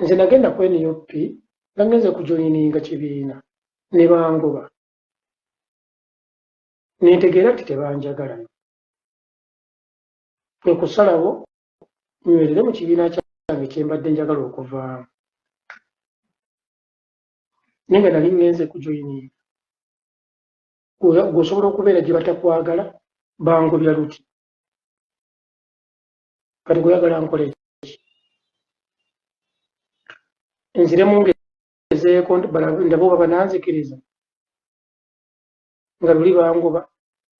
nze nagenda ku NUP nga ngenze kujoyininga kibiina ne bangoba nentegeera nti tebanjagala kwe kusalawo nywerere mu kibiina kyange kyembadde njagala okuvaamu naye nga nali ngenze kujoyininga gweosobola okubeera gye batakwagala bangobya luti kati gweyagala nkole ki nziremu ngezeeko ndaba oba bananzikiriza nga luli bangoba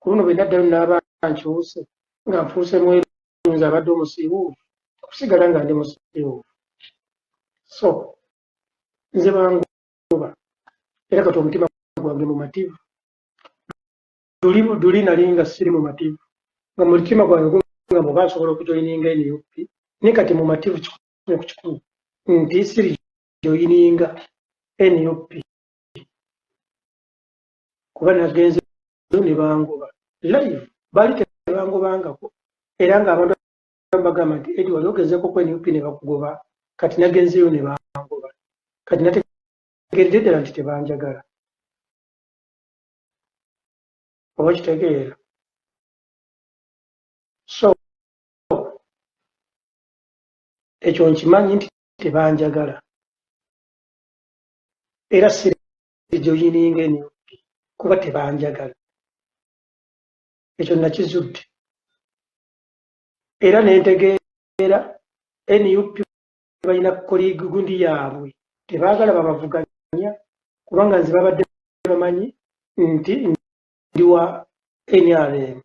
ku luno bwe naddayo naaba nkyuse nga nfuuse mwerunzi abadde omusiiwuufu okusigala nga ndi musiiwuufu so nze bangoba era kati omutima gwange mumativu duli nali nga siri mumativu nga mutima gwange nga muba nsobola okujoyininga NUP naye kati mumativu kikulu nti siri joyininga NUP kuba nagenze ne bangoba live baali tebangobangako era ng'abantu bagamba nti edi wali ogezeeko ku NUP ne bakugoba kati nagenzeyo ne bangoba kati nategeeredde ddala nti tebanjagala oba kitegeera so ekyo nkimanyi nti tebanjagala era sirijoyininga NUP kuba tebanjagala ekyo nakizudde era nentegeera NUP balina koliigi gundi yaabwe tebaagala babavuganya kubanga nze babadde bamanyi nti ndi wa NRM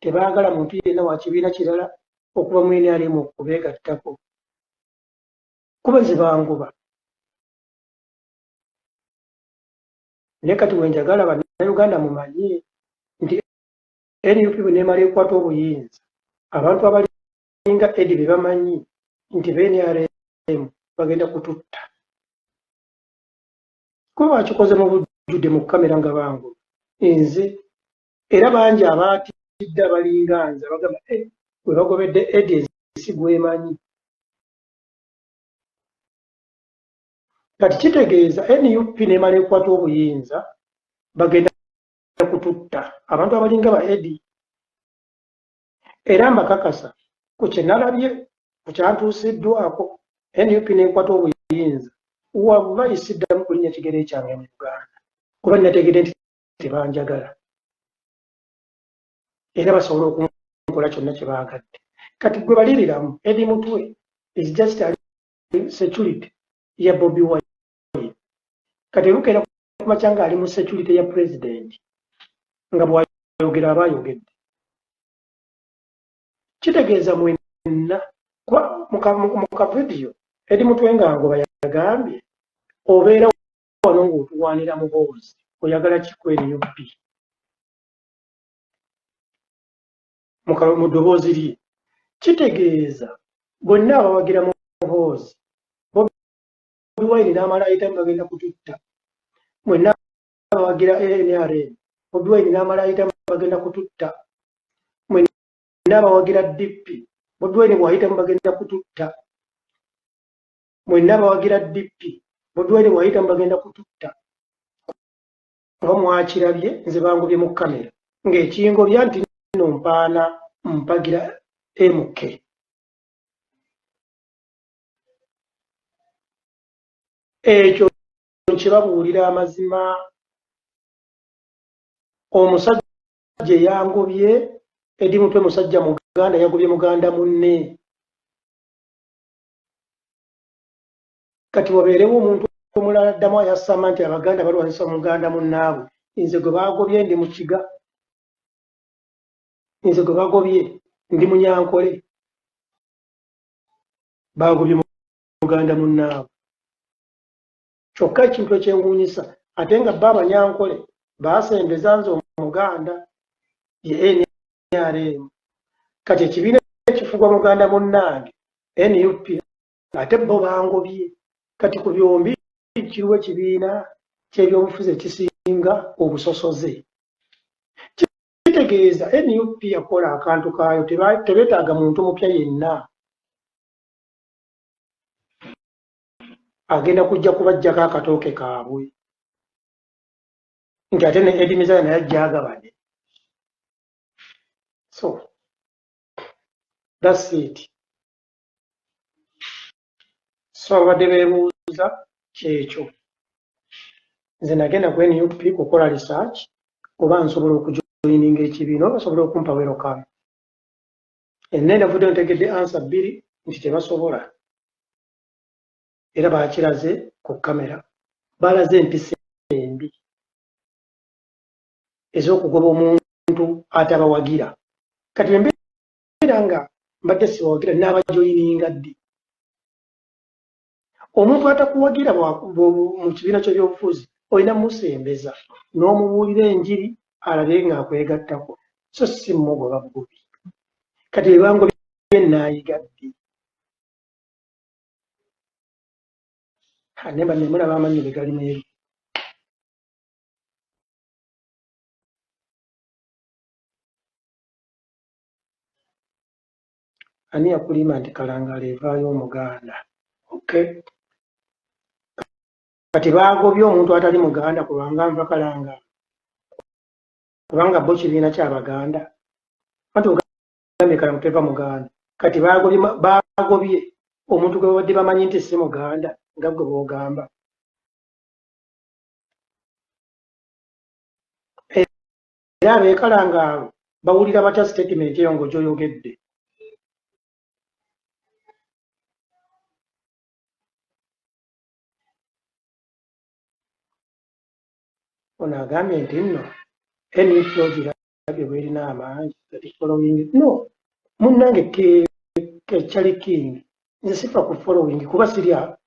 tebaagala muntu yenna wa kibiina kirala okuva mu NRM okubeegattako kuba nze bangoba naye kati wenjagala bannayuganda mumanye nti NUP bwe neemala ekwata obuyinza abantu abalinga edi be bamanyi nti NRM bagenda kututta kuba bakikoze mu bujjudde mu kamera nga bangoba nze era bangi abaatidde abalinga nze bagamba bwe bagobedde edi ensi gwemanyi kati kitegeeza NUP neemala ekwata obuyinza bagenda kututta abantu abalinga ba edi era mbakakasa ku kyenalabye ku kyantuusiddwako NUP nekwata obuyinza wallahi siddamu kulinnya kigere kyange mu Uganda kuba nategedde nti tebanjagala era basobola okunkola kyonna kye baagadde kati gwe baliriramu edi mutwe is just a security ya Bobi Wine kati lukeera kumakya nga ali mu security ya president nga bwayogera abayogedde kitegeeza mwenna mu kavidiyo edi mutwe nga ngoba yagambye obeera wano ng'otuwaanira Muhoozi oyagala kiku NUP mu ddoboozi lye kitegeeza bonna abawagira Muhoozi Bobi Wine n'amala ayitamu bagenda kututta mwenna abawagira NRM Bobi Wine n'amala ayitamu bagenda kututta mwenna abawagira DP Bobi Wine bw'ayitamu bagenda kututta mwenna abawagira DP Bobi Wine bw'ayitamu bagenda kututta oba mwakirabye nze bangobye mu kamera ng'ekingobya nti nno mpaana mpagira MK ekyo kyebabuulira amazima omusajja eyangobye edi mutwe musajja muganda yagobye muganda munne kati wabeerewo omuntu omulala addamu ayasama nti abaganda balwanyisa muganda munnaabwe nze gwe baagobye ndi mukiga nze gwe bagobye ndi munyankole baagobye muganda munnaabwe kyokka ekintu ekyenguunyisa ate nga bba abanyankole baasembeza nze omuganda ye NRM kati ekibiina ekifugwa muganda munnange NUP ate bo bangobye kati ku byombi kiriwo ekibiina ky'ebyobufuzi ekisinga obusosoze kitegeeza NUP yakola akantu kaayo tebeetaaga muntu mupya yenna agenda kujja kubajjako akatooke kaabwe nti ate ne Eddie Mizaya naye ajja agabane. So that's it. So abadde beebuuza kyekyo. Nze nagenda ku NUP kukola research oba nsobola okujoyininga ekibiina oba basobola okumpa welcome. Ennavudde ntegedde answer bbiri nti tebasobola. Era baakiraze ku kamera. Balaze empisa embi ez'okugoba omuntu atabawagira. Kati bembeera nga mbadde sibawagira n'abajoyininga ddi. Omuntu atakuwagira mu kibiina ky'ebyobufuzi olina musembeza n'omubuulira enjiri alabe ng'akwegattako. So si mmugoba bugobi. Kati ebangobye naayiga ddi. Nemba nemulaba amanyi bwe gali meeru. Ani yakulima nti Kalangala evaayo Omuganda? Okay. Kati baagobye omuntu atali Muganda kubanga nva Kalangala. Kubanga bo kibiina ky'Abaganda. Anti ogambye Kalangala teva Muganda. Kati baagobye omuntu gwe babadde bamanyi nti si Muganda nga gwe boogamba. Era ab'e Kalangala bawulira batya statement eyo ng'ogyoyogedde. Ono agambye nti nno NUP ogirabye bw'erina amaanyi kati following. No, munnange Charlie King nze sifa ku following kuba sirya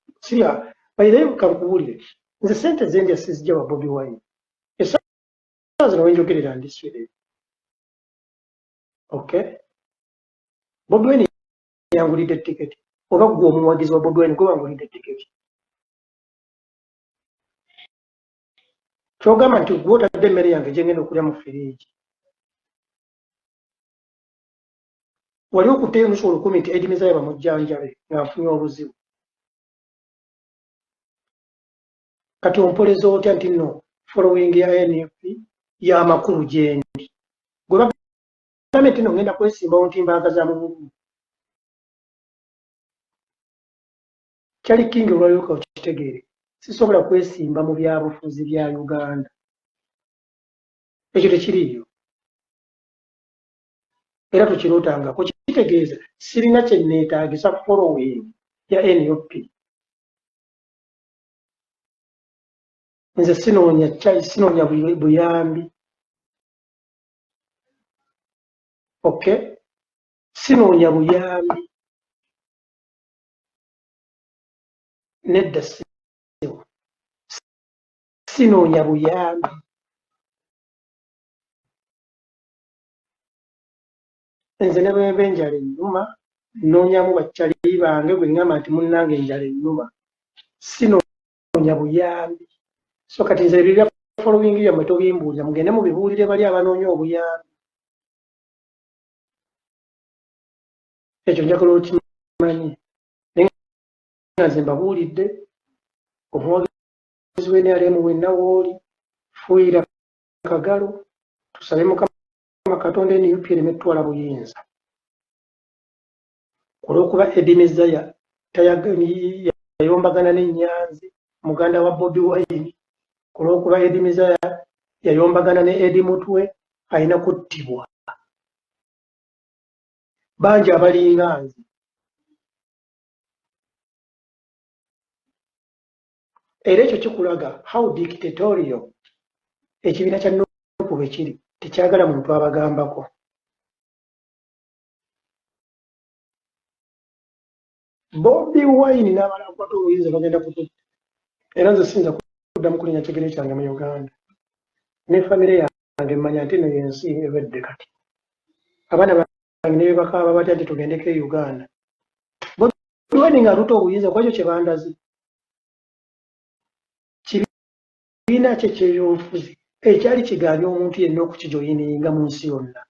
bayirayo kankubuulire. Nze ssente zendya sizijja wa Bobi Wine. Essaawa zino wenjogerera ndiswere. Okay? Bobi Wine yangulidde tiketi oba gwe omuwagizi wa Bobi Wine gwe wangulidde tiketi. Kyogamba nti gwe otadde emmere yange gye ngenda okulya mu firiigi. Wali okutteyo olusuku 10 nti Eddie Mizaya bamujjanjabe nga nfunye obuzibu. Kati ompoleza otya nti nno following ya NUP y'amakulu gye ndi. Gwe bagambye nti nno ngenda kwesimbawo ntimbagaza mu bululu. Charlie King olwalyoka okitegeere sisobola kwesimba mu byabufuzi bya Uganda. Ekyo tekiriiyo. Era tukirootangako kitegeeza sirina kye neetaagisa following ya NUP. Nze sinoonya buyambi. Okay? Sinoonya buyambi. Nedda sinoonya buyambi. Nze ne bwemba enjala ennuma nnoonyamu bakyali bange gwe ngamba nti munnange enjala ennuma. Sinoonya buyambi. So kati nze ebyo bya following yammwe tobimbuulira mugende mubibuulire bali abanoonya obuyambi. Ekyo njagala okimanyi. Naye nga nze mbabuulidde omuwagizi w'NRM wenna w'oli fuuyira kagalo tusabe Mukama Katonda NUP ereme ttwala buyinza. Olw'okuba Eddie Mizaya yayombagana ne Nyanzi muganda wa Bobi Wine. Olw'okuba Eddie Mizaya yayombagana ne Eddie Mutwe alina kuttibwa. Bangi abalinga nze. Era ekyo kikulaga how dictatorial ekibiina kya NUP bwe kiri tekyagala muntu abagambako. Bobi Wine n'abala akwata obuyinza bagenda kututta. Era nze siyinza kuddamu kulinnya kigere kyange mu Uganda. Ne famire yange mmanya nti eno y'ensi ebedde kati. Abaana bange ne bakaaba batya nti tugendeko e Uganda. Bobi Wine ng'atuta obuyinza kwekyo kye bandaze. Kibiina kye ky'ebyobufuzi ekyali kigaanye omuntu yenna okukijoyininga mu nsi yonna.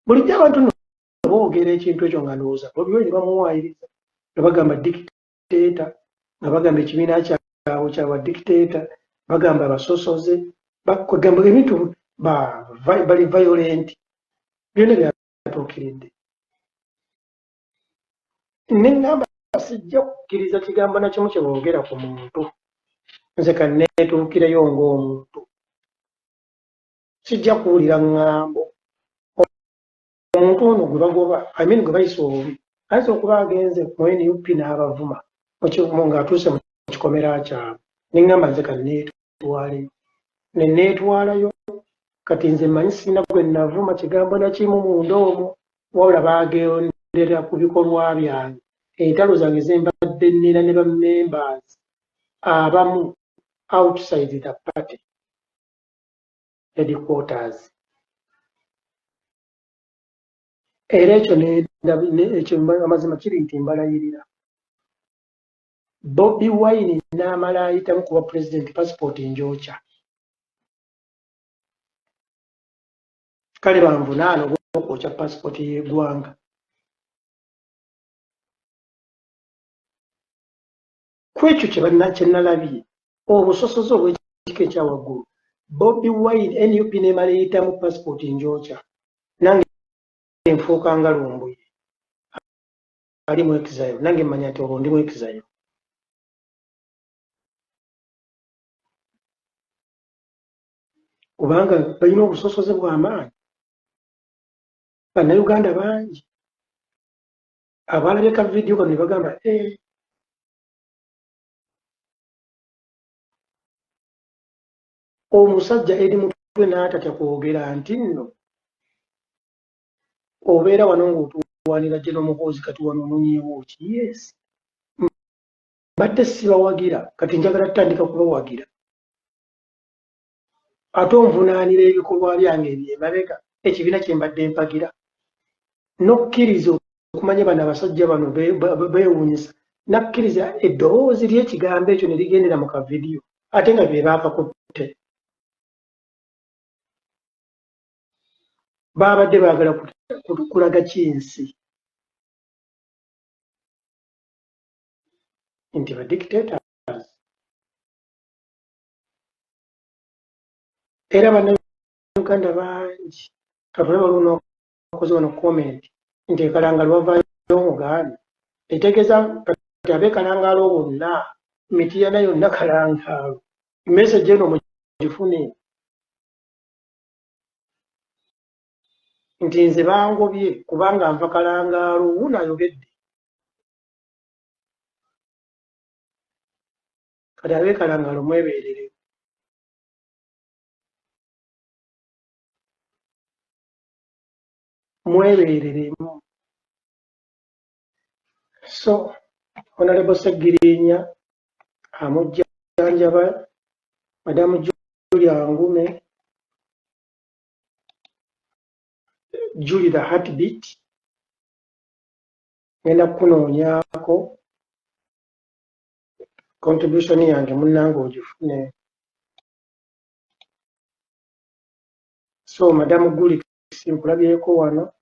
Bulijjo abantu nno boogera ekintu ekyo nga ndowooza Bobi Wine bamuwaayiriza nga bagamba dictator, nga bagamba ekibiina kyabwe kyaba dictator, bagamba abasosoze, bagamba ebintu bali violent, byonna byatuukiridde. Neŋŋamba sijja kukkiriza kigambo na kimu kye boogera ku muntu, nze kanneetuukireyo ng'omuntu, sijja kuwulira ŋŋambo. Omuntu ono gwe bagoba gwe bayisa obubi ayinza okuba agenze mu NUP n'abavuma ng'atuuse mu kikomera kyabwe. Neŋŋamba nze kanneetwaleyo, ne neetwalayo kati nze mmanyi sirina gwe navuma kigambo na kimu munda omwo, wabula baagendera ku bikolwa byange. Entalo zange ze mbadde nnina ne bammembers abamu outside the party headquarters. Era ekyo amazima kiri nti mbalayirira. Bobi Wine n'amala ayitamu kuba president passport njokya. Kale banvunaana olw'okwokya passport y'eggwanga. Ku ekyo kye nalabye obusosoze obw'ekika ekya waggulu, Bobi Wine NUP n'emala eyitamu passport njokya, nange enfuuka nga lumbuye ali mu exile, nange mmanya nti olwo ndi mu exile. Kubanga balina obusosoze bw'amaanyi. Bannayuganda bangi abalabye ka vidiyo kano ne bagamba omusajja eri mutwe n'atatya kwogera nti nno obeera wano ng'otuwanira General Muhoozi kati wano ononyeewo ki? Yes, mbadde sibawagira kati njagala tutandika kubawagira. Ate onvunaanira ebikolwa byange ebyemabega ekibiina kye mbadde mpagira n'okkiriza okumanya bano abasajja bano beewuunyisa, nakkiriza eddoboozi ly'ekigambo ekyo ne ligendera mu kavidiyo ate nga be baakakutte. Baabadde baagala kulaga kinsi nti ba dictators. Era bannayuganda bangi katule waliwo n'okoze wano comment nti ekalangaalo bavaayo omugaani, etegeeza kati ab'ekalangaalo bonna Mityana yonna kalangaalo. Message eno mugifune nti nze bangobye kubanga nva kalangaalo, wuuno ayogedde. Kati ab'ekalangaalo mwebeerere. Mwebeereremu. So Honorable Sseggirinya amujjanjaba Madamu Julia Ngume, Julie the Heartbeat, ngenda kunoonyaako contribution yange munnange ogifune. So Madamu Guli simpulabyeko wano,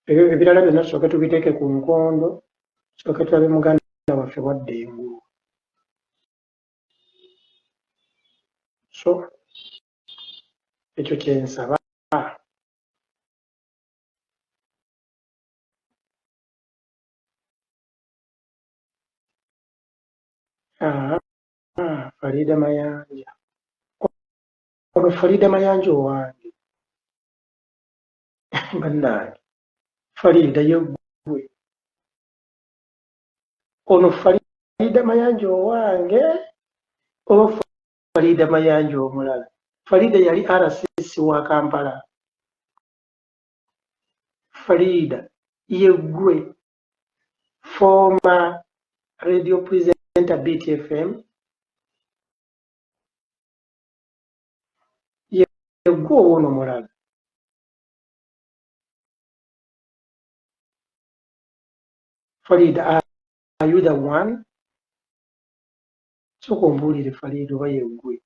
ebyo ebirala byonna tusooke tubiteeke ku nkondo, tusooke tulabe muganda waffe wadde engulu. So ekyo kyensaba. Farida Mayanja. Ono Farida Mayanja owange. Bannange. Farida yeggwe. Ono Farida Mayanja owange oba Farida Mayanja omulala. Farida yali RCC wa Kampala. Farida yeggwe. Former radio presenter BTFM. Yeggwe ono mulala. Farida, are you the one? So kumbuulire Farida oba yeggwe.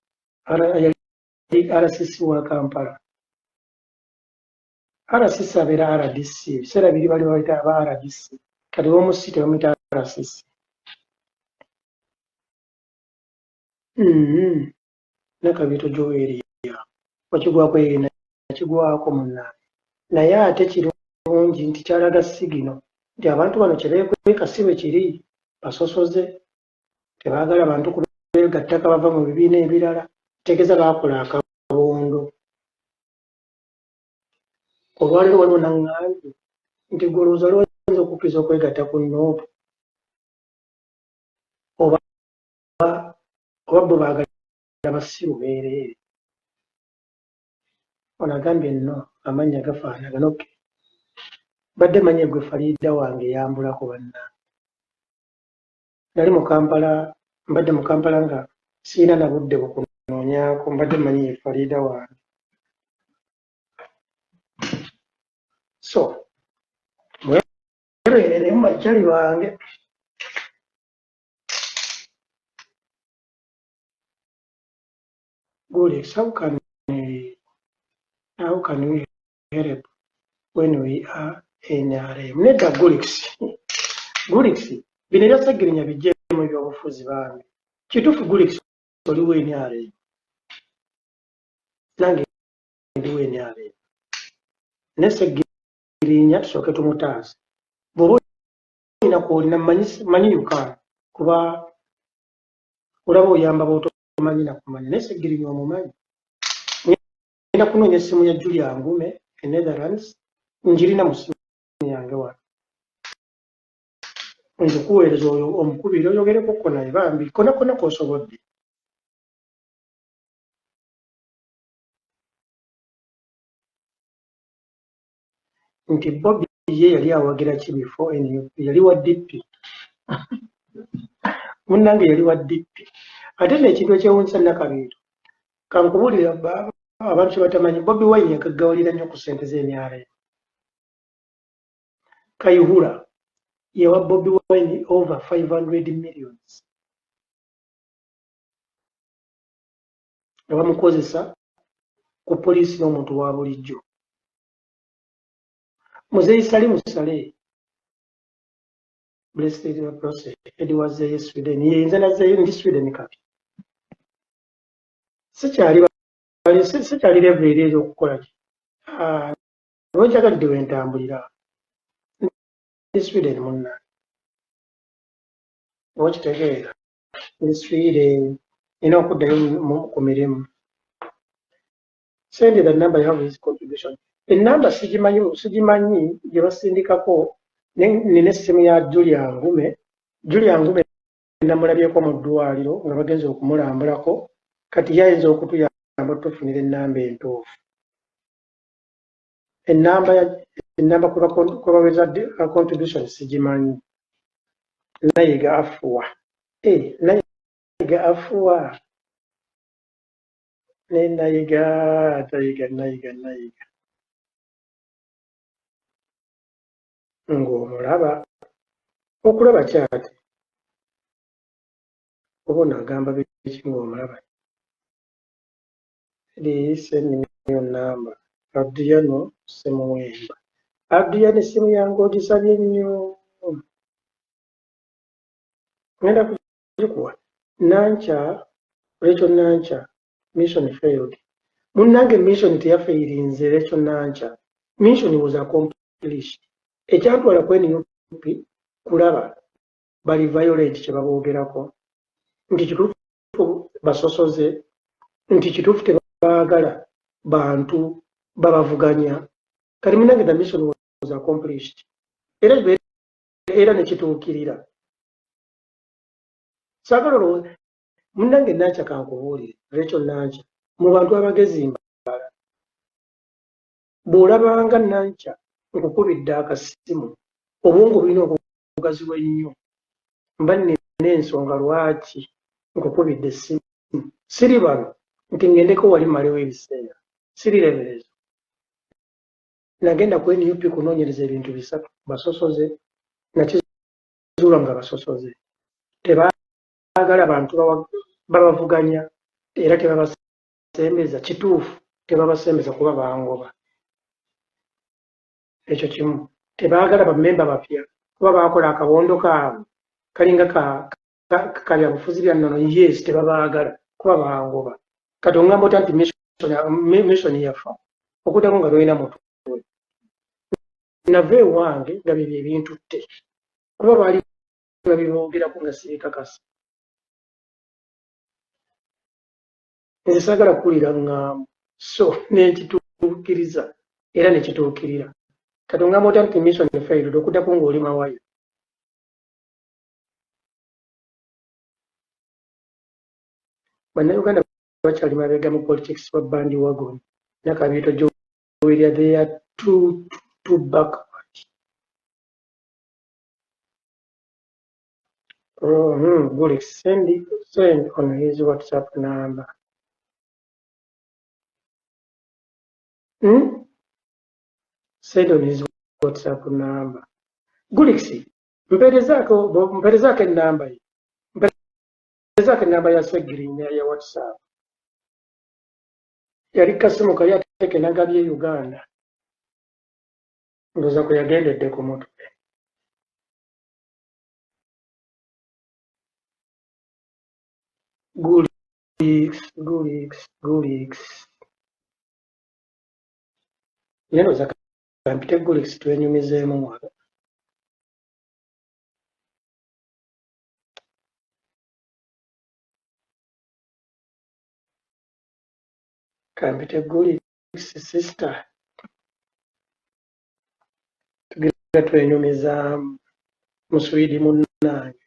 RCC wa Kampala. RCC abeera RDC ebiseera biri bali bayita aba RDC kati b'omusi tebamuyita RCC. Nakabiito Joeria wakigwako yena yakigwako munnange naye ate kirungi nti kyalaga sigino nti abantu bano kye beekweka si bwe kiri basosoze tebaagala bantu kubeegattaka bava mu bibiina ebirala tegeeza baakola akabondo. Olwaleero waliwo naŋŋambye nti gwe olowooza lwayinza okukkiriza okwegatta ku Nuupu oba bo baagala basiru beereere. Ono agambye nno amannya gafaanagana oke badde manye gwe Faliida wange eyambulako bannange. Nali mu Kampala mbadde mu Kampala nga sirina na budde bukunoonyaako mbadde manye ye Faliida wange. So mwereeremu bajjali bange. Gulix, how can we help when we are NRM? Nedda Gulix bino ebyasegirinya bijjeemu ebyobufuzi bange kituufu Gulix oliwo NRM nange ndiwo NRM nesegirinya tusooke tumutaase bw'oba olina kwolina manyi yukaana kuba olaba oyamba b'otomanyi nakumanya nesegirinya omumanyi. Ngenda kunoonya essimu ya Julia Ngume e Netherlands njirina mu ssimu yange wano nzikuweereza oyo omukubiri oyogerekoko naye bambi konakona k'osobodde. Nti Bobby ye yali awagira ki before NUP yali wa DP munnange yali wa DP ate n'ekintu ekyewuunyisa Nakabiito kankubuulira abantu kye batamanyi Bobby Wine yagaggawalira nnyo ku ssente z'NRM. Kayihura yawa Bobby Wine over 500 millions nga bamukozesa ku poliisi n'omuntu wa bulijjo. Muzeeyi Salimu Saleh blessed process Edward Zeye Sweden yenze nazeeyo ndi Sweden kati sikyali level ez'okukola ki lwenjagalidde wentambulira ndi Sweden munna wakitegeera ndi Sweden nina okuddayo ku mirimu. Send the number you have his contribution. Enamba sigimanyi gye basindikako nina essimu ya Julia Ngume namulabyeko mu ddwaliro nga bagenze okumulambulako kati yayinza okutuyamba tufunira ennamba entuufu. Ennamba kwe baweza contribution sigimanyi. Nayiga afuwa nayiga afuwa nayiga ng'omulaba okulaba kyati oba onagamba biki ng'omulaba liisenniyo namba Adriano Semuwemba Adriano essimu yange ogisabye nnyo ngenda kugikuwa Rachel Nancha mission failed. Munnange mission teyafeirinze Rachel Nancha. Mission was accomplished. Ekyatwala ku NUP kulaba bali violate kye baboogerako nti kituufu basosoze nti kituufu tebaagala bantu babavuganya kati munnange the mission was accomplished era nekituukirira. Saagala olowooza munnange Nancha kankubuulire Rachel Nancha mu bantu abagezi mbala bw'olabanga Nancha nkukubidde akasimu obwongo bulina okugaziwa ennyo mba nina ensonga lwaki nkukubidde essimu siri bano nti ngendeko wali malewo ebiseera siri leberezo nagenda ku NUP kunoonyereza ebintu bisatu basosoze nakizuula nga basosoze tebaagala bantu babavuganya era tebabasembeza kituufu tebabasembeza kuba bangoba ekyo kimu tebaagala bammemba bapya kuba baakola akabondo kaabwe kalinga kalya bufuzi bya nnono yes tebabaagala kuba bangoba kati ongamba ota nti mission yafa okuddako nga tolina mutwe nava ewange nga bibyo ebintutte kuba baali babiboogerako nga siikakasa nze saagala kuwulira ŋŋambo so nekituukiriza era nekituukirira kati ongamba ota nti mission failed okuddako ng'oli mawayo bannayuganda bakyali mabega mu politics wa bandi wagon nakabiito jowerya they are too backward. Good. Send on his WhatsApp number. Send on his WhatsApp number. Good. Mperezake namba hii. Mperezake namba ya Segrin ya WhatsApp. Yali kasimu kali ateke nagabye Uganda. Ndoza kuyagendedde ku mutwe. Gulix. Ndoza kampite Gulix twenyumizeemu mwaka. Kampite Gulix sister. Tugenda twenyumiza muswidi munnange.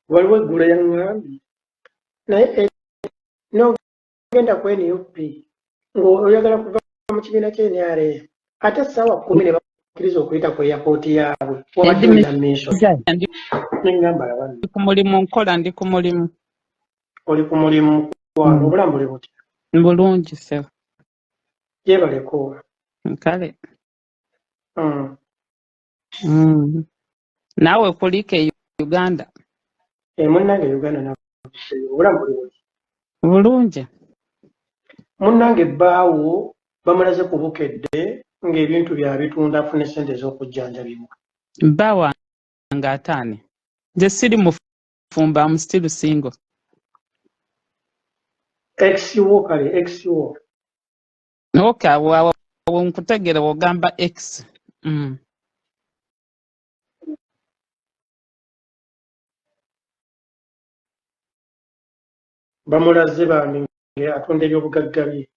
Waliwo eggula yaŋŋambye naye n'ogenda ku NUP ng'oyagala kuva mu kibiina ky'NRM ate essaawa 10 ne bakkiriza okuyita ku airport yaabwe wabadde mission neŋŋamba labana ndi ku mulimu nkola ndi ku mulimu oli ku mulimu kwano obulamu buli butya bulungi ssebo yebaleko kale naawe kuliko e Uganda munnange Uganda obulamu buli butya bulungi munnange bbaawo bamulaze ku bukedde ng'ebintu byabitunda afune ssente ez'okujjanjabibwa bba wange ataani nze siri mufumba I'm still single ex-wo kale ex-wo okay nkutegere ogamba ex bamulaze bambi atunda ebyobugagga bye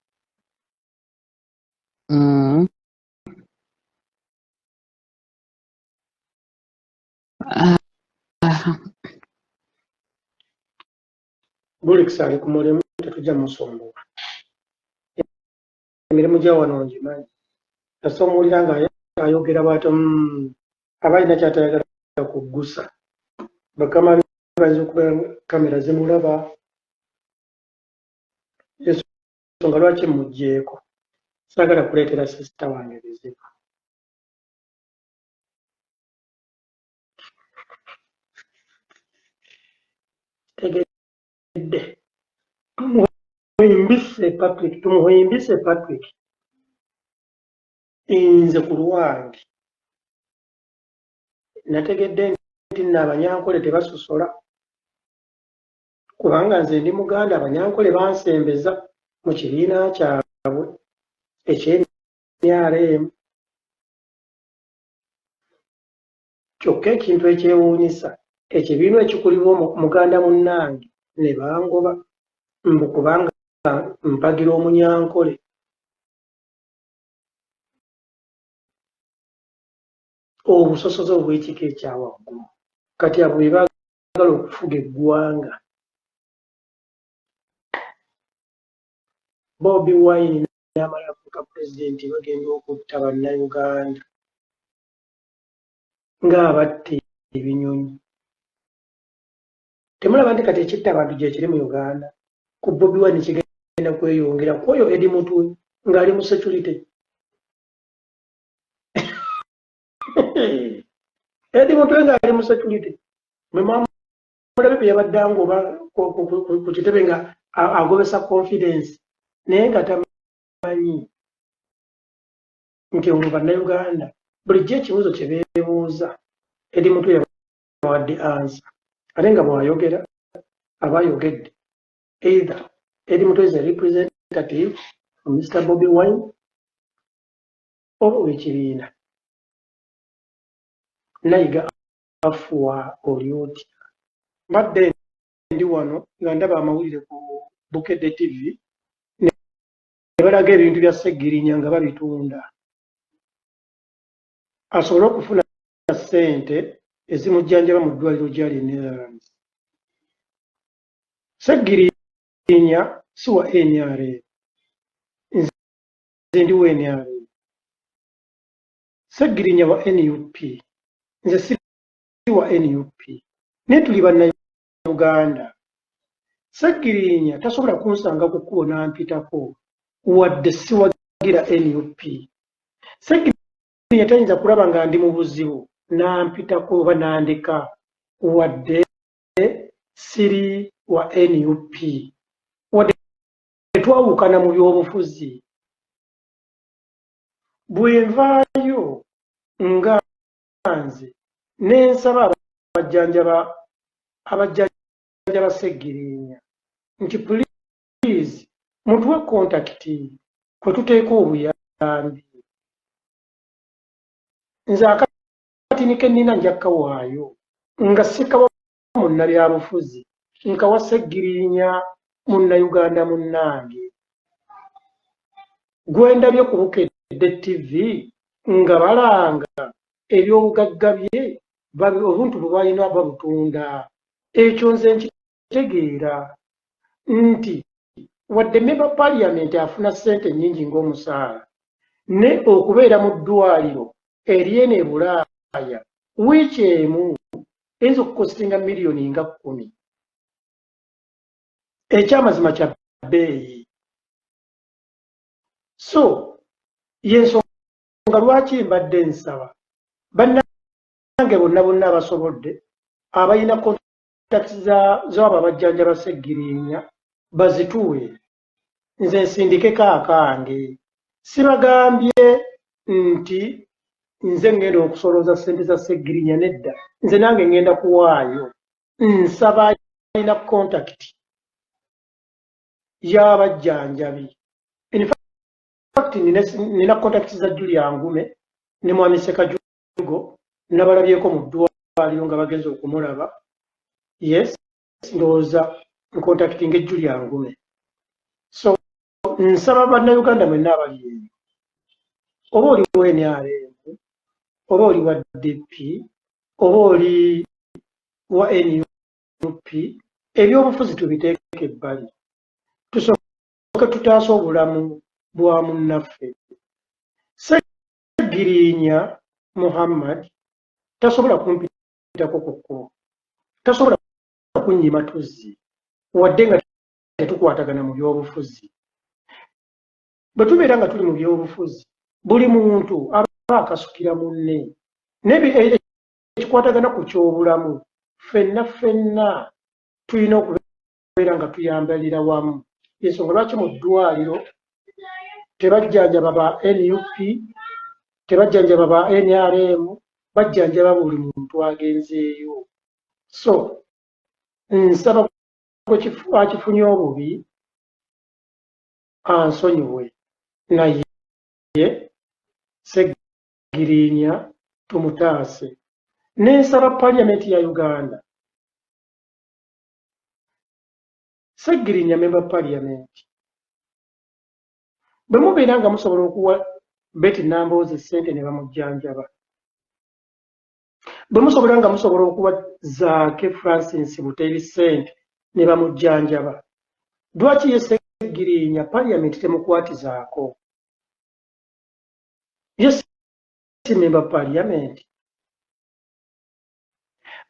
Gulix ali ku mulimu tetujja musumbuwa emirimu gya wano ngimanyi ase omuwulira nga ayogera bw'ati abalina kyatayagala kuggusa bakama bayinza okuba kamera zimulaba ensonga lwaki mugjeeko saagala kuleetera sisita wange bizibu tegedde tumuhimbise Patrick nze ku lwange nategedde nti nno abanyankole tebasusola kubanga nze ndi Muganda abanyankole bansembeza mu kibiina kyabwe ekyenRM kyokka ekintu ekyewuunyisa ekibiina ekikulirwa Muganda munnange ne bangoba mbu kubanga mpagira omunyankole obusosoze obw'ekika ekyawaggulu kati abo be baagala okufuga eggwanga Bobi Wine n'amala afuuka pulezidenti bagenda okutta bannayuganda ng'abatta ebinyonyi temulaba nti kati ekitta abantu gye kiri mu Uganda ku Bobi Wine kigenda kweyongera ku oyo Edi Mutwe ng'ali mu security Edi Mutwe ng'ali mu security mwe mulabe bye yabadde angoba ku kitebe nga agobesa confidence naye nga tamanyi nti olwo bannayuganda bulijjo ekibuuzo kye beebuuza eri mutwe yabawadde ansa ate nga bw'ayogera aba ayogedde either eri mutwe is a representative from Mr. Bobi Wine oba ow'ekibiina nayiga afuwa oli otya. Mbadde ndi wano nga ndaba amawulire ku Bukedde TV ne balaga ebintu bya Sseggirinya nga babitunda asobole okufuna ssente ezimujjanjaba mu ddwaliro gy'ali e Netherlands. Sseggirinya si wa NRM, nze ndi wa NRM. Sseggirinya wa NUP, nze si wa NUP, naye tuli bannayuganda. Sseggirinya tasobola kunsanga ku kkubo n'ampitako wadde siwagira NUP. Sseggirinya tayinza kulaba nga ndi mu buzibu n'ampitako oba n'andeka wadde siri wa NUP, wadde twawukana mu by'obufuzi. Bwe nvaayo nga nze n'ensaba abajjanjaba Sseggirinya nti please mutuwe kontakiti kwe tuteeka obuyambi. Nze akatini ke nnina nja kkawaayo nga sikawa munnabyabufuzi nkawa Sseggirinya munnayuganda munnange gwe ndabye ku Bukedde TV nga balanga ebyobugagga bye obuntu bwe balina babutunda. Ekyo nze nkitegeera nti wadde memba paaliyamenti afuna ssente nnyingi ng'omusaala ne okubeera mu ddwaliro ery'eno e Bulaaya wiiki emu eyinza okukostinga miliyoni nga 10. Ekyamazima kya bbeeyi. So y'ensonga lwaki mbadde nsaba bannange bonna abasobodde abalina kontakiti z'abo abajjanjaba Sseggirinya bazituwe nze nsindikeko akange. Sibagambye nti nze ngenda okusolooza ssente za Sseggirinya, nedda, nze nange ngenda kuwaayo. Nsaba alina kontakiti y'abajjanjabi. In fact nina kontakiti za Julia Ngume ne Mwami Ssekajugo nabalabyeko mu ddwaliro nga bagenze okumulaba. Yes, ndowooza nkontakiti nga Julia Ngume. So nsaba bannayuganda mwenna abali eyo, oba oli wa NRM, oba oli wa DP, oba oli wa NUP, ebyobufuzi tubiteeke ebbali tusooke tutaase obulamu bwa munnaffe. Sseggirinya Muhammad tasobola kumpitako ku kkubo, tasobola kunnyima tuzzi wadde nga tetukwatagana mu byobufuzi. Bwe tubeera nga tuli mu byobufuzi buli muntu aba akasukira munne ekikwatagana ku kyobulamu ffenna tulina okubeera nga tuyambalira wamu. Ensonga lwaki mu ddwaliro tebajjanjaba ba NUP, tebajjanjaba ba NRM, bajjanjaba buli muntu agenzeeyo. So nsaba akifunye obubi ansonyiwe, naye Sseggirinya tumutaase. N'ensaba paaliyamenti ya Uganda, Sseggirinya memba paaliyamenti, bwe mubeera nga musobola okuwa Betty Nambooze ssente ne bamujjanjaba, bwe musobola nga musobola okuwa Zaake Francis Buteri ssente ne bamujjanjaba, lwaki ye Sseggirinya paaliyamenti temukwatizaako? Ye si memba paaliyamenti.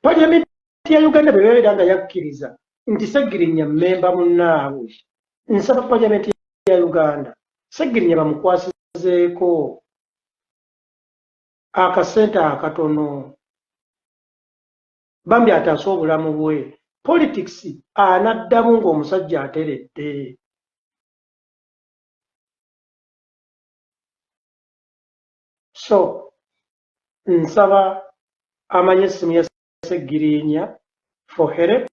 Paaliyamenti ya Uganda bwe beera nga yakkiriza nti Sseggirinya memba munnaabwe, nsaba paaliyamenti ya Uganda Sseggirinya bamukwasizeeko akasente akatono, bambi ataase obulamu bwe politics anaddamu ng'omusajja ateredde. So nsaba amanye essimu ya Sseggirinya for help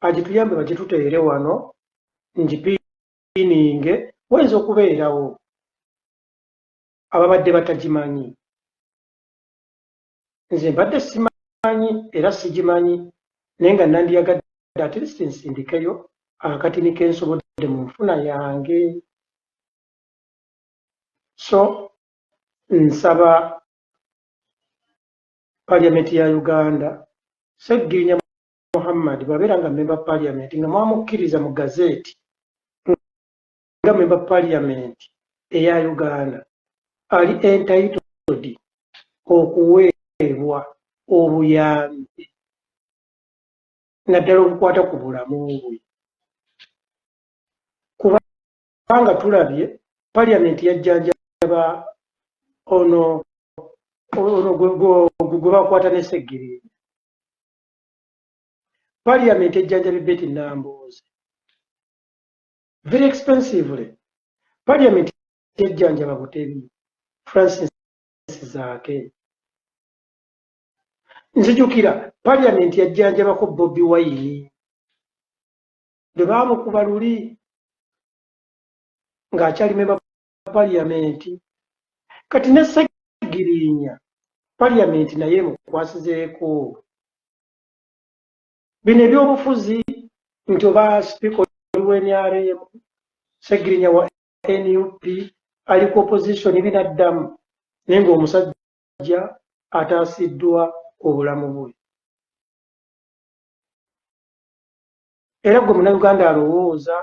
agituyambe bagituteere wano ngipiininge wayinza okubeerawo ababadde batagimanyi. Nze mbadde simanyi era sigimanyi naye nga nandiyagadde at least nsindikeyo akatini kensobodde mu nfuna yange. So nsaba Paliamenti ya Uganda Sseggirinya Muhammad bwabeera nga member Paliamenti nga mwamukkiriza mu gazeeti nga member Paliamenti eya Uganda ali entitled okuweebwa obuyambi naddala obukwata ku bulamu bwe, kubanga tulabye Paliamenti yajjanjaba ono gwe bakwata ne Sseggirinya. Paliamenti ejjanjabi Betty Nambooze very expensively. Paliamenti ejjanjaba Butebi Francis Zaake. Nzijukira Paliamenti yajjanjabako Bobi Wine bwe baamukuba luli ng'akyali memba Paliamenti. Kati ne Sseggirinya Paliamenti naye mukwasizeeko bino ebyobufuzi nti oba sipiika wa NRM Sseggirinya wa NUP ali ku opposition binaddamu naye ng'omusajja ataasiddwa obulamu bwe. Era gwe munnayuganda alowooza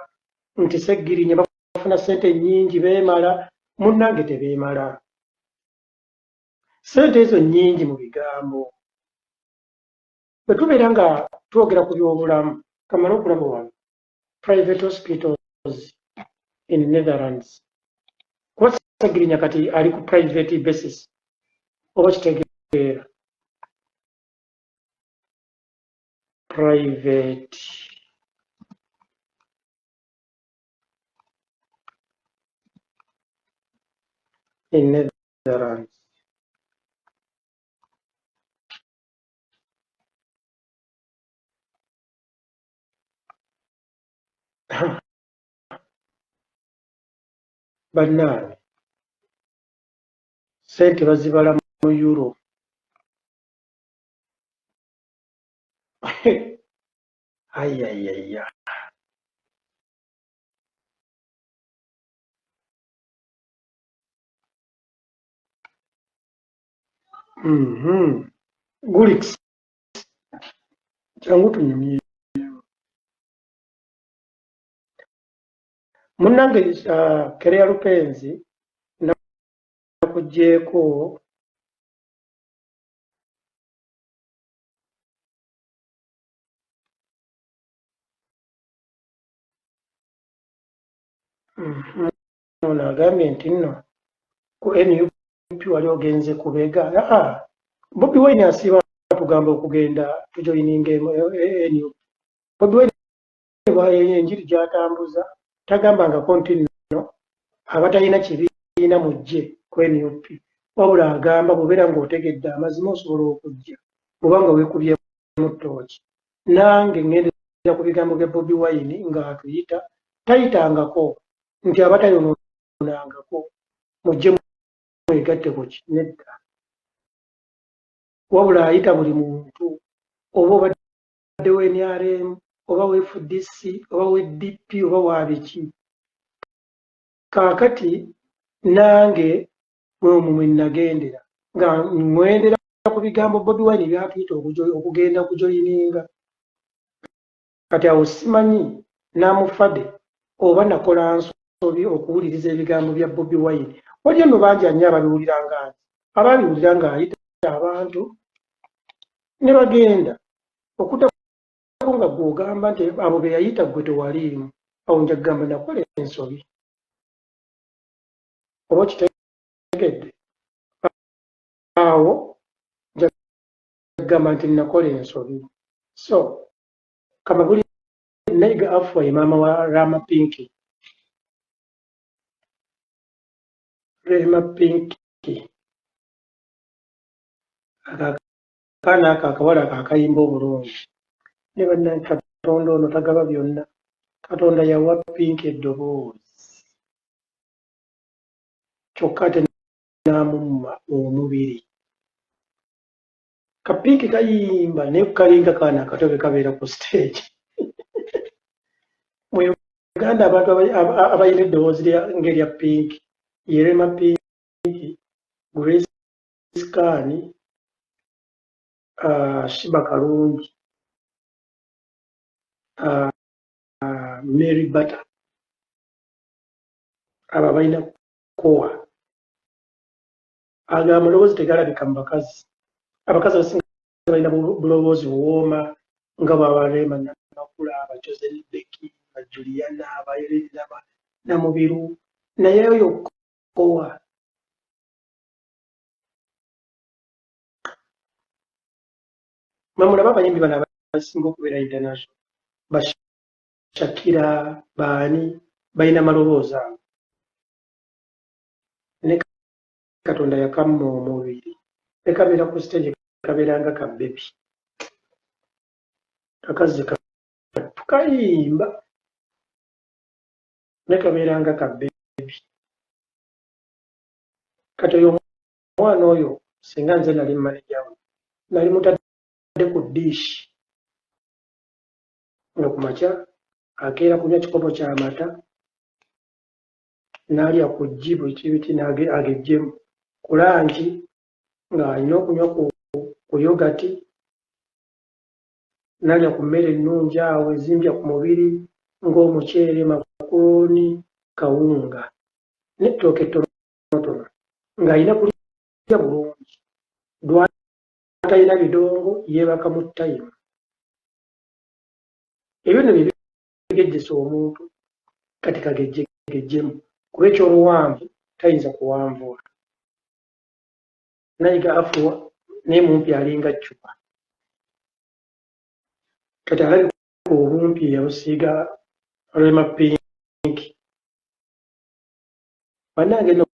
nti Sseggirinya bafuna ssente nnyingi beemala, munnange tebeemala. Ssente ezo nnyingi mu bigambo. Bwe tubeera nga twogera ku byobulamu, kamala okulaba wano private hospitals in Netherlands. Kuba Sseggirinya kati ali ku private basis oba kitegeera private in Netherlands. Bannange ssente bazibala mu euro. Ayayaya. Gulix kyangu tunyumye munnange Kerea Lupenzi nakugyeko ono agambye nti nno ku NUP wali ogenze kubega. Bobi Wine asiba tugamba okugenda tujoyininga NUP. Bobi Wine enjiri gy'atambuza tagambangako nti nno abatalina kibiina mujje ku NUP, wabula agamba bw'obeera ng'otegedde amazima osobola okujja bw'obanga weekubyemu ttooki. Nange ŋŋendera ku bigambo bya Bobi Wine ng'atuyita tayitangako nti abatayonoonangako mujje mwegatte ku ki nedda, wabula ayita buli muntu oba obadde wa NRM oba wa FDC oba wa DP oba wa biki. Kaakati nange mwe nagendera nga mwendera ku bigambo Bobi Wine byatuyita okugenda kujoyininga. Kati awo simanyi namufade oba nakola nsobi okuwuliriza ebigambo bya Bobi Wine. Waliyo nno bangi nnyo ababiwulira ngange, ababiwulira ng'ayita abantu ne bagenda okutako nga gw'ogamba nti abo be yayita gwe tewaliimu. Awo nja kugamba nakola ensobi. Oba kitegedde? Awo nja kugamba nti nakola ensobi. So Kamabuli Nayiga Afua ye maama wa Rama Pinky. Rama Pinky. Akaana ako akawala akayimba obulungi. Ne bannange Katonda ono tagaba byonna. Katonda yawa Pinky eddoboozi. Kyokka ate n'amumma omubiri. Kapinki kayimba naye kalinga kaana akato ke kabeera ku stage. Mu Uganda abantu abayina eddoboozi ng'erya Pinky ye Rema Pinky, Grace Kani, Shiba Kalungi, Mary Butter. Abo balina kowa. Aga amaloboozi tegalabika mu bakazi. Abakazi abasinga balina buloboozi buwooma nga bwaba Rema Nakula, Abajoze Beki, Juliana, Abayereza, Namubiru, naye oyo kowa. Mulaba abayimbi bano abasinga okubeera international. Shakira, baani balina maloboozi ago. Ne Katonda yakamma omubiri. Ne kabeera ku stage kabeera nga kabebi. Akazi tukayimba. Ne kabeera nga kabebi. Kati oyo omwana oyo singa nze nali manager we nali mutadde ku dish nga ku makya akeera kunywa kikopo ky'amata n'alya ku ggi biti agejjemu ku langi ng'alina okunywa ku yogati n'alya ku mmere ennungi awo ezimbya ku mubiri ng'omuceere, makulooni, kawunga n'ettooke ettonotono ng'alina kulya bulungi. Talina bidongo yeebaka mu ttayimu. Ebyo nno bye bigejjesa omuntu kati kagejjemu kuba eky'obuwanvu tayinza kuwanvuwa. Nayiga Afua naye mumpi alinga Ccupa. Kati alabika obumpi yabusiiga Rema Pinky. Bannange nno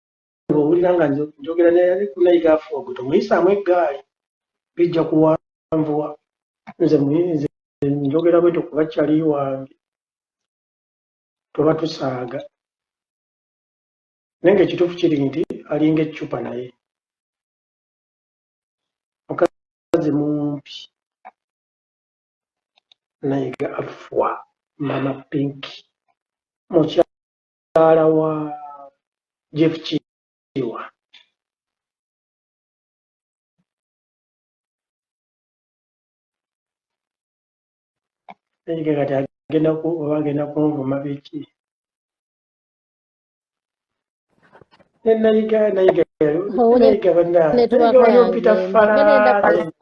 bw'owulira nga njogera naye ku Nayiga Afua gwe tomuyisaamu eggaali bijja kuwanvuwa. Nze njogera bwetyo kuba kyali wange tuba tusaaga naye ng'ekituufu kiri nti alinga Eccupa naye mukazi mumpi. Nayiga Afua Mama Pinky mukyala wa Jeff Kiwa. Nayiga kati agenda kunvuma biki. Nayiga bannange waliwo Peter Falaale.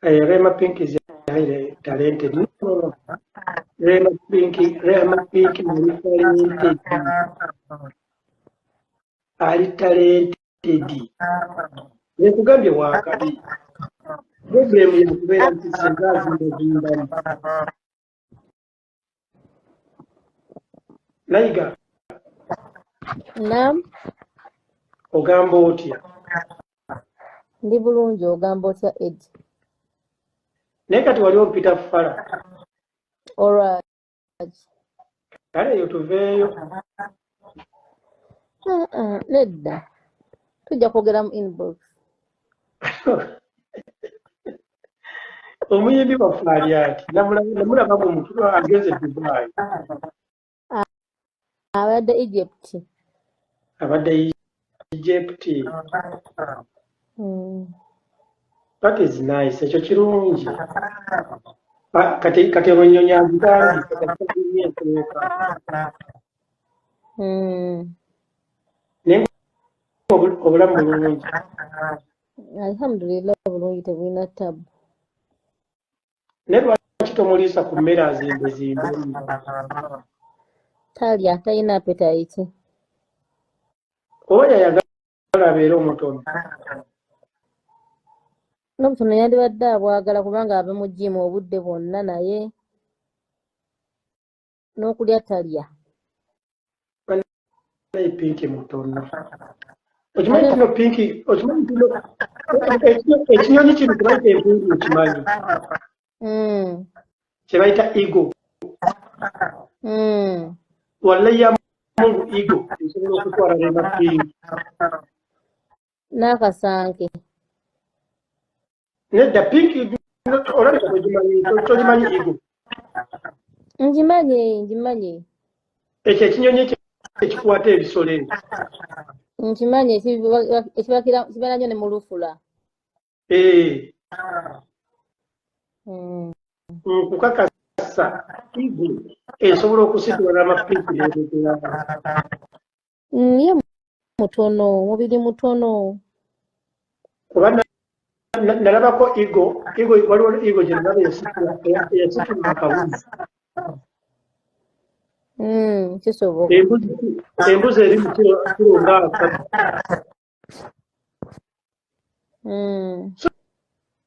Rema Pinky is highly talented. No. Rema Pinky ali talented. Nekugambye wakati. Problem yakubeera nti singa azimbamu. Nayiga. Naam. Ogamba otya? Ndi bulungi, ogamba otya Ed? Naye kati waliwo Peter Falaale. Alright. Kale eyo tuveeyo. Nedda. Tujja kwogera mu inbox. Omuyimbi waffe ali ati namulaba mu mutwe ageze Dubai. Abadde Egypt. Abadde Egypt. That is nice. Ekyo kirungi. Kati onnyonyanzi kandi naye obulamu bulungi. Alhamdulillah bulungi tebulina tabu. Naye lwaki tomuliisa ku mmere azimbe? Talya, talina appetite. oba yayagala abeere omutono n'obutono yandibadde abwagala kubanga ave mu jimu obudde bwonna naye n'okulya talya. naye pinki mutono okimanyi kino pinki okimanyi kino ekinyonyi kino kyebayita empungu okimanyi kyebayita ego wallahi ya mungu ego esobola okutwala nemapinki n'akasanke nedda pinki olabika togimanyi ego ngimanyi ekyo ekinyonyi ekikwata ebisolo ebyo nkimanyi kibeera nnyo ne mu lufula. Nkukakasa ego esobola okusitula amapinki n'ebyogeraba Ye mutono mubiri mutono kuba nalabako ego waliwo ego gye nalaba yasitula akawuzi kisoboka. embuzi eri mu kiro nga asatu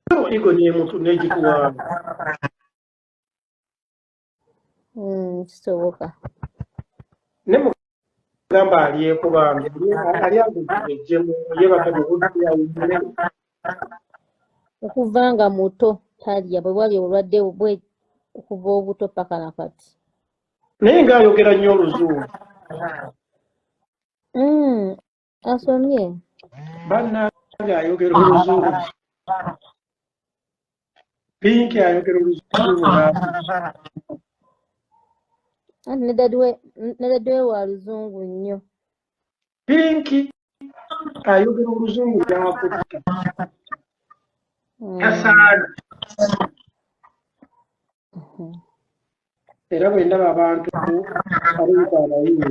so ego nemuntu negikuwaaba kisoboka. ne mugamba alyekubanga ali agujejjemu yebaka bwebudde Okuva nga muto talya bwe bwali obulwadde bwe okuva obuto paka nakati. naye ng'ayogera nnyo oluzungu Asomye bannange ayogera oluzungu pinki ayogera oluzungu anti ne daddy we wa luzungu nnyo. pinki ayogera oluzungu lwakutta tasaana era bwe ndaba abantu abayita abayimbi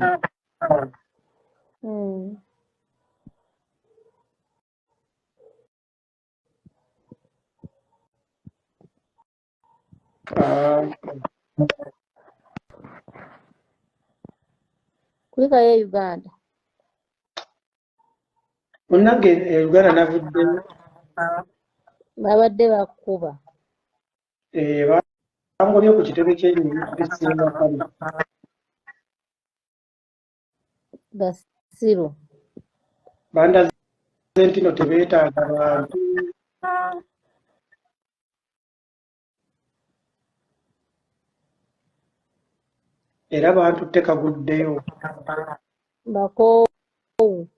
Kulikayo e Uganda. munnange Uganda navuddeyo Babadde bakuba. Bangobye ku kitebe ky'ennyumba kale Basiru. bandaze ntino tebeetaaga bantu era bantu tekaguddeyo Bakoowu.